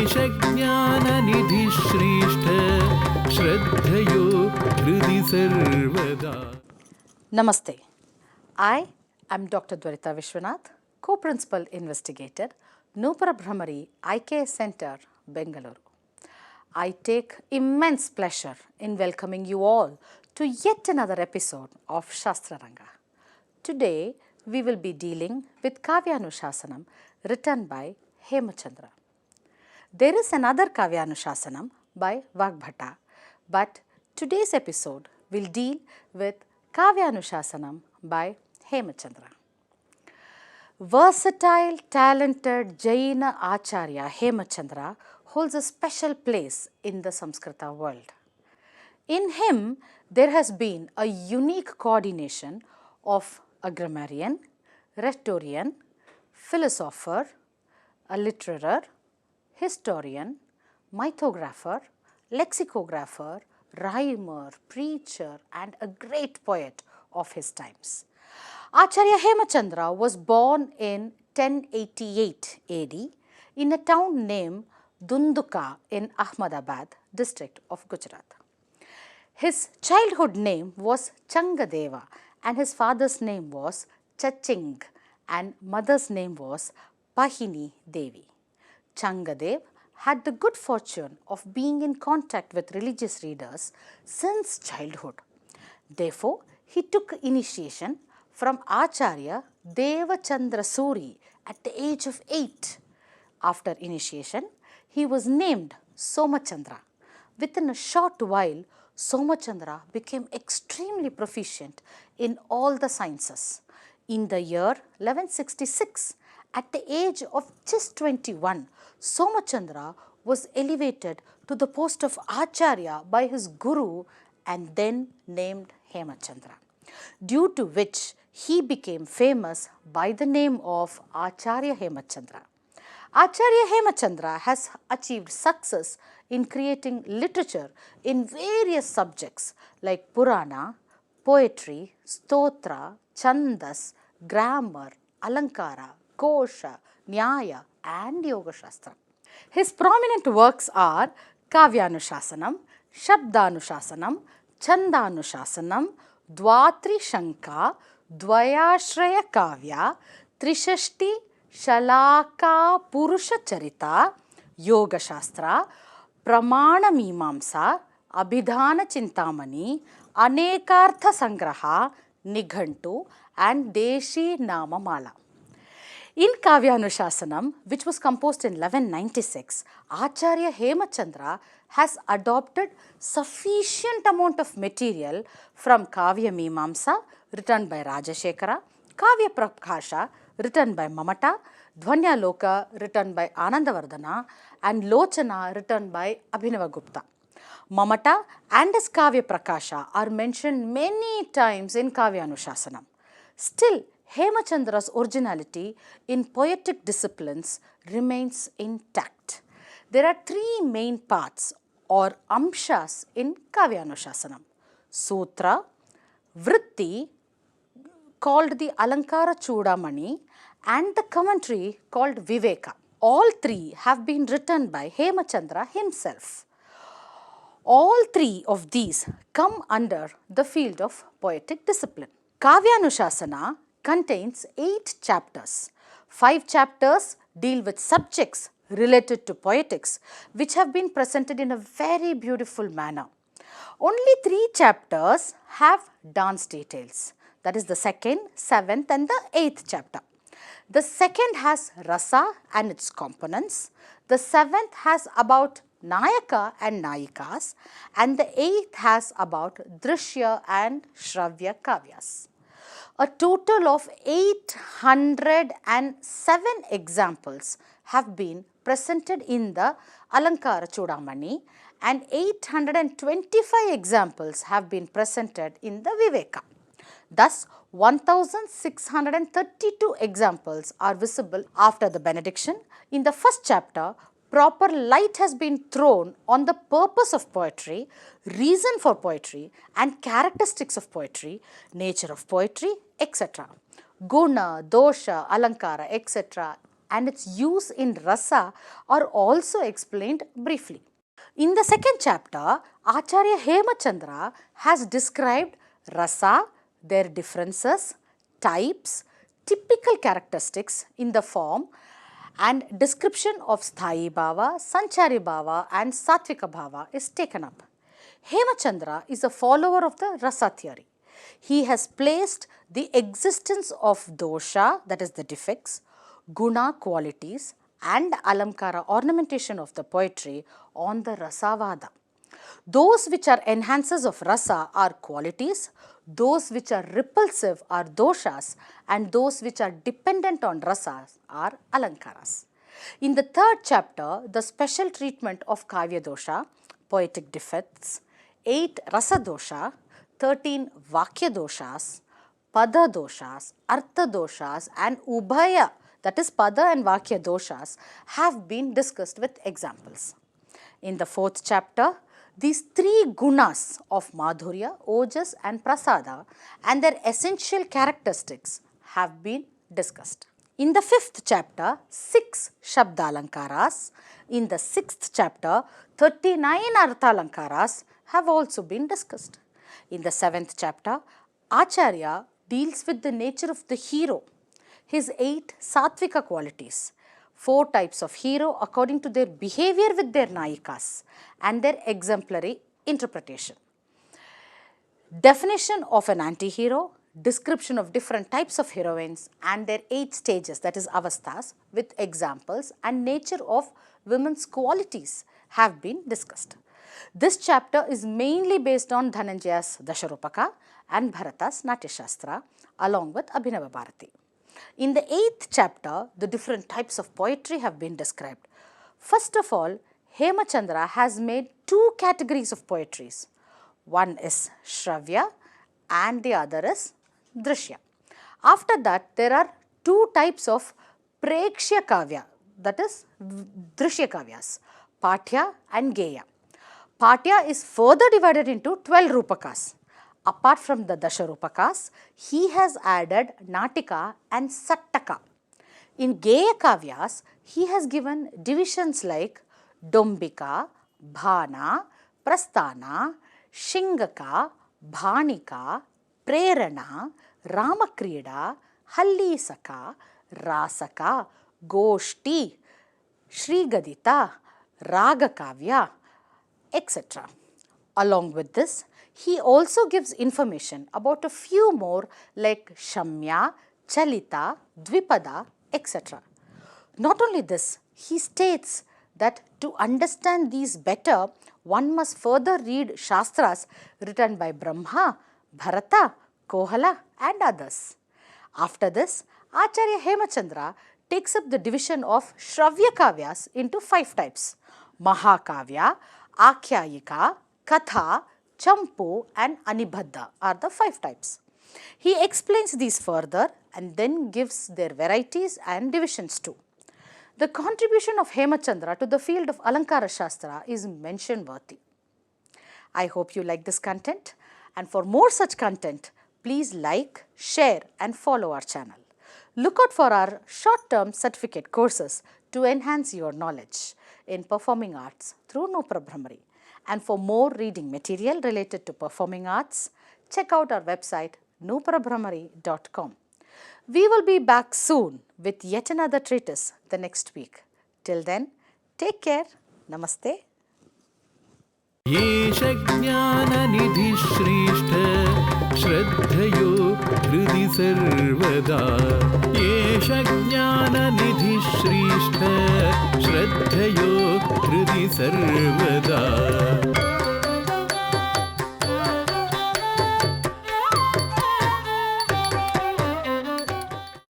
देशज्ञाननिधि श्रेष्ठ श्रद्धयो हृदि सर्वदा. Namaste. I am Dr. Dwaritha Viswanatha, Co-Principal Investigator, Noopura Bhramari IKS Center, Bengaluru. I take immense pleasure in welcoming you all to yet another episode of Śāstra Ranga. Today, we will be dealing with Kāvyānushāsana written by Hemacandra. There is another Kāvyānushāsana by Vagbhata, but today's episode will deal with Kāvyānushāsana by Hemacandra. Versatile, talented Jain Acārya Hemacandra holds a special place in the Samskrita world. In him, there has been a unique coordination of a grammarian, rhetorian, philosopher, a literator, historian, mythographer, lexicographer, rhymer, preacher, and a great poet of his times. Acārya Hemacandra was born in 1088 AD in a town named Dunduka in Ahmedabad district of Gujarat. His childhood name was Changadeva and his father's name was Chaching and mother's name was Pahini Devi. Changadev had the good fortune of being in contact with religious readers since childhood. Therefore, he took initiation from Acārya Devachandra Suri at the age of 8. After initiation, he was named Somachandra. Within a short while, Somachandra became extremely proficient in all the sciences. In the year 1166, at the age of just 21, Somachandra was elevated to the post of Acārya by his guru and then named Hemacandra, due to which he became famous by the name of Acārya Hemacandra. Acārya Hemacandra has achieved success in creating literature in various subjects like Purana, poetry, stotra, chandas, grammar, alankara, kosha, nyaya and yoga shastra. His prominent works are Kāvyānushāsana, Shabdanushāsana, Chandanushāsana, Dvatrishanka, Dvayashraya Kavya, Trishashti, Shalaka Purusha Charita, Yoga Shastra, Pramana Mimamsa, Abhidhana Chintamani, Anekartha Sangraha, Nighantu and Deshi Namamala. In Kāvyānushāsana, which was composed in 1196, Acārya Hemacandra has adopted sufficient amount of material from Kavya Mimamsa, written by Rajashekara, Kavya Prakasha, written by Mamata, Dhvanyaloka, written by Anandavardhana, and Lochana, written by Abhinavagupta. Mamata and his Kavya Prakasha are mentioned many times in Kāvyānushāsana. Still, Hemachandra's originality in poetic disciplines remains intact. There are three main parts or amshas in Kāvyānushāsana: Sutra, Vritti, called the Alankara Chudamani, and the commentary called Viveka. All three have been written by Hemacandra himself. All three of these come under the field of poetic discipline. Kāvyānushāsana contains 8 chapters. 5 chapters deal with subjects related to poetics, which have been presented in a very beautiful manner. Only 3 chapters have dance details. That is the 2nd, 7th and the 8th chapter. The 2nd has Rasa and its components. The 7th has about Nayaka and Nayikas, and the 8th has about Drishya and Shravya Kavyas. A total of 807 examples have been presented in the Alankara Chudamani and 825 examples have been presented in the Viveka. Thus, 1632 examples are visible after the benediction. In the first chapter, proper light has been thrown on the purpose of poetry, reason for poetry and characteristics of poetry, nature of poetry, etc. Guna, dosha, alankara, etc. and its use in Rasa are also explained briefly. In the second chapter, Acārya Hemacandra has described Rasa, their differences, types, typical characteristics in the form and description of Sthayi Bhava, Sanchari Bhava and Sattvika Bhava is taken up. Hemacandra is a follower of the Rasa theory. He has placed the existence of dosha, that is the defects, guna, qualities and alamkara, ornamentation of the poetry on the Rasavada. Those which are enhancers of rasa are qualities, those which are repulsive are doshas and those which are dependent on rasas are alankaras. In the third chapter, the special treatment of kavya dosha, poetic defects, 8 rasa dosha, 13 vakya doshas, pada doshas, artha doshas and ubhaya, that is pada and vakya doshas, have been discussed with examples. In the fourth chapter, these 3 gunas of madhurya, ojas and prasada and their essential characteristics have been discussed. In the fifth chapter, 6 shabdalankaras. In the sixth chapter, 39 arthalankaras have also been discussed. In the seventh chapter, Acārya deals with the nature of the hero, his 8 sattvika qualities, 4 types of hero according to their behavior with their nayikas and their exemplary interpretation. Definition of an anti-hero, description of different types of heroines and their 8 stages, that is avasthas, with examples and nature of women's qualities have been discussed. This chapter is mainly based on Dhananjaya's Dasharupaka and Bharata's Natyashastra along with Abhinava Bharati. In the 8th chapter, the different types of poetry have been described. First of all, Hemacandra has made 2 categories of poetries. One is Shravya and the other is Drishya. After that, there are 2 types of Prekshya Kavya, that is Drishya Kavyas, Pathya and Geya. Pathya is further divided into 12 Rupakas. Apart from the Dasharupakas, he has added Natika and Sattaka. In Geya Kavyas, he has given divisions like Dombika, Bhana, Prasthana, Shingaka, Bhanika, Prerana, Ramakrida, Hallisaka, Rasaka, Goshti, Shrigadita, Ragakavya, etc. Along with this, he also gives information about a few more like Shamya, Chalita, Dvipada, etc. Not only this, he states that to understand these better, one must further read Shastras written by Brahma, Bharata, Kohala and others. After this, Acārya Hemacandra takes up the division of Shravya Kavyas into 5 types. Mahakavya, Ākhyayika, Katha, Champu and Anibadha are the 5 types. He explains these further and then gives their varieties and divisions too. The contribution of Hemacandra to the field of Alankara Shastra is mention worthy. I hope you like this content, and for more such content, please like, share and follow our channel. Look out for our short-term certificate courses to enhance your knowledge in performing arts through Noopura Bhramari. And for more reading material related to performing arts, check out our website noopurabhramari.com. We will be back soon with yet another treatise the next week. Till then, take care. Namaste. येष ज्ञाननिधिः श्रेष्ठ श्रद्धयो हृदि सर्वदा येष ज्ञाननिधिः श्रेष्ठ श्रद्धयो हृदि सर्वदा